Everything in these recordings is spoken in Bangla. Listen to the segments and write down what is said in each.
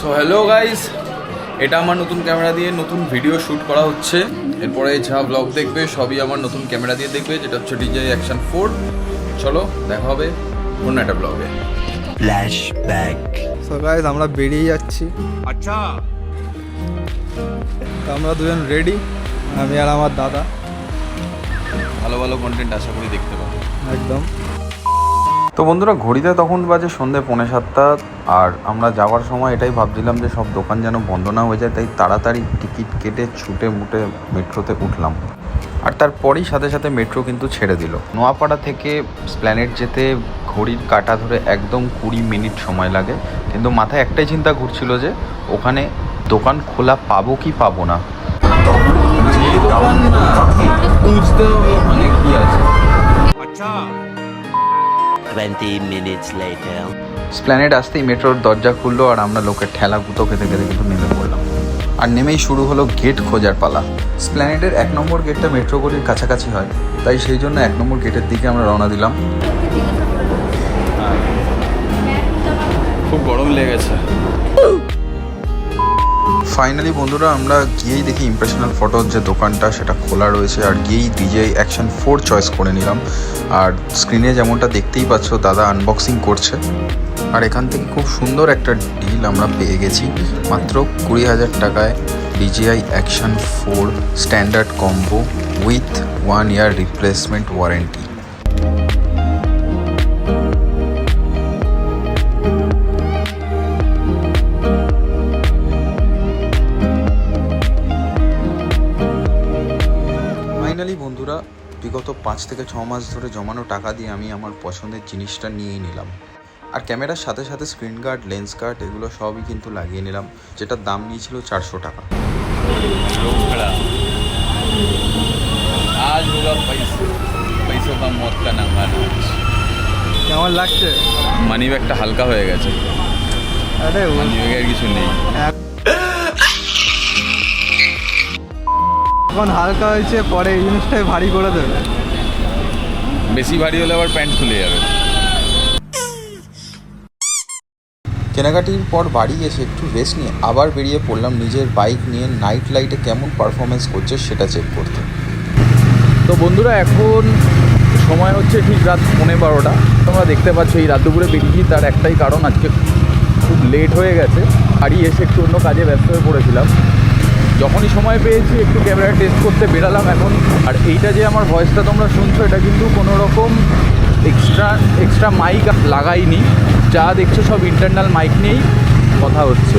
সো হ্যালো গাইস, এটা আমার নতুন ক্যামেরা দিয়ে নতুন ভিডিও শ্যুট করা হচ্ছে। এরপরে যা ব্লগ দেখবে সবই আমার নতুন ক্যামেরা দিয়ে দেখবে, যেটা হচ্ছে DJI Action 4। চলো দেখা হবে অন্য একটা ব্লগে। ফ্ল্যাশব্যাক। সো গাইস, আমরা বেরিয়ে যাচ্ছি। আচ্ছা, তো আমরা দুজন রেডি, আমি আর আমার দাদা। ভালো ভালো কন্টেন্ট আশা করি দেখতে পাবো একদম। তো বন্ধুরা, ঘড়িতে তখন বাজে সন্ধ্যে 6:45, আর আমরা যাওয়ার সময় এটাই ভাবছিলাম যে সব দোকান যেন বন্ধ না হয়ে যায়, তাই তাড়াতাড়ি টিকিট কেটে ছুটে মুটে মেট্রোতে উঠলাম। আর তারপরেই সাথে সাথে মেট্রো কিন্তু ছেড়ে দিল। নোয়াপাড়া থেকে স্প্ল্যানেড যেতে ঘড়ির কাঁটা ধরে একদম 20 মিনিট সময় লাগে, কিন্তু মাথায় একটাই চিন্তা ঘুরছিল যে ওখানে দোকান খোলা পাবো কি পাবো না। বুঝতে হবে ওখানে কি আছে। আচ্ছা। 20 minutes later. স্প্ল্যানেড আসতেই মেট্রোর দরজা খুললো, আর আমরা লোকের ঠেলা গুঁতো খেতে খেতে কিন্তু নেমে পড়লাম। আর নেমেই শুরু হলো গেট খোঁজার পালা। স্প্ল্যানেডের 1 নম্বর গেটটা মেট্রো গলির কাছাকাছি হয়, তাই সেই জন্য 1 নম্বর গেটের দিকে আমরা রওনা দিলাম। খুব গরম লেগেছে। ফাইনালি বন্ধুরা, আমরা গিয়েই দেখি ইমপ্রেশনাল ফটোর যে দোকানটা সেটা খোলা রয়েছে, আর গিয়েই DJI Action 4 চয়েস করে নিলাম। আর স্ক্রিনে যেমনটা দেখতেই পাচ্ছ, দাদা আনবক্সিং করছে। আর এখান থেকে খুব সুন্দর একটা ডিল আমরা পেয়ে গেছি। মাত্র 20,000 টাকায় DJI Action 4 standard combo with 1 year replacement warranty. Finally বন্ধুরা, বিগত 5 থেকে 6 মাস ধরে জমানো টাকা দিয়ে আমি আমার পছন্দের জিনিসটা নিয়েই নিলাম। আর ক্যামেরার সাথে সাথে স্ক্রিন গার্ড, লেন্স গার্ড এগুলো সবই কিন্তু লাগিয়ে নিলাম, যেটার দাম নিয়েছিল 400 টাকা। আজ হোগা পয়সা কা মত কা নাঙ্গা নাচ। কেমন লাগছে? মানি ব্যাগটা হালকা হয়ে গেছে। আরে মানি ব্যাগের কিছু নেই। এখন হালকা হয়েছে, পরে এই জিনিসটাই ভারী করে দেবে। বেশি ভারী হলে আবার প্যান্ট খুলে যাবে। কেনাকাটির পর বাড়ি এসে একটু রেস্ট নিয়ে আবার বেরিয়ে পড়লাম নিজের বাইক নিয়ে নাইট লাইটে কেমন পারফরমেন্স করছে সেটা চেক করতে। তো বন্ধুরা, এখন সময় হচ্ছে ঠিক রাত 12:15। তোমরা দেখতে পাচ্ছ এই রাত দুপুরে বেরিয়েছি, তার একটাই কারণ, আজকে খুব লেট হয়ে গেছে। বাড়ি এসে একটু অন্য কাজে ব্যস্ত হয়ে পড়েছিলাম। যখনই সময় পেয়েছি একটু ক্যামেরা টেস্ট করতে বেরালাম এখন। আর এইটা যে আমার ভয়েসটা তোমরা শুনছো, এটা কিন্তু কোনো রকম এক্সট্রা মাইক লাগাইনি। যা দেখছো সব ইন্টারনাল মাইক নিয়েই কথা হচ্ছে।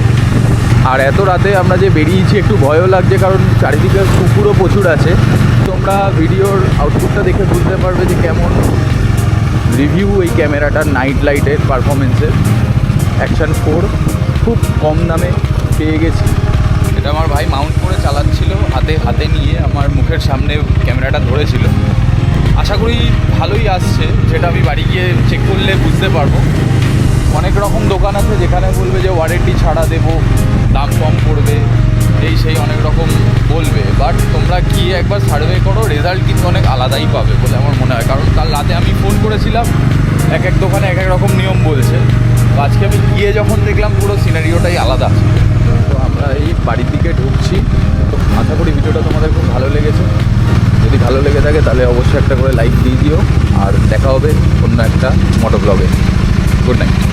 আর এত রাতে আমরা যে বেরিয়েছি একটু ভয়ও লাগছে, কারণ চারিদিকে কুকুরও প্রচুর আছে। তোমরা ভিডিওর আউটপুটটা দেখে বুঝতে পারবে যে কেমন রিভিউ এই ক্যামেরাটার নাইট লাইটের পারফরমেন্সের। Action 4 খুব কম দামে পেয়ে গেছি। এটা আমার ভাই মাউন্ট করে চালাচ্ছিল, হাতে নিয়ে আমার মুখের সামনে ক্যামেরাটা ধরেছিল। আশা করি ভালোই আসছে, যেটা আমি বাড়ি গিয়ে চেক করলে বুঝতে পারবো। অনেক রকম দোকান আছে যেখানে বলবে যে ওয়ারেন্টি ছাড়া দেবো, দাম কম পড়বে, সেই অনেক রকম বলবে। বাট তোমরা গিয়ে একবার সার্ভে করো, রেজাল্ট কিন্তু অনেক আলাদাই পাবে বলে আমার মনে হয়। কারণ কাল রাতে আমি ফোন করেছিলাম, এক এক দোকানে এক এক রকম নিয়ম বলছে। তো আজকে আমি গিয়ে যখন দেখলাম পুরো সিনারিওটাই আলাদা। তো আমরা এই বাড়ির দিকে ঢুকছি। তো আশা করি ভিডিওটা তোমাদের খুব ভালো লেগেছে। যদি ভালো লেগে থাকে তাহলে অবশ্যই একটা করে লাইক দিয়ে দিও, আর দেখা হবে অন্য একটা মোটো ব্লগে। Good night.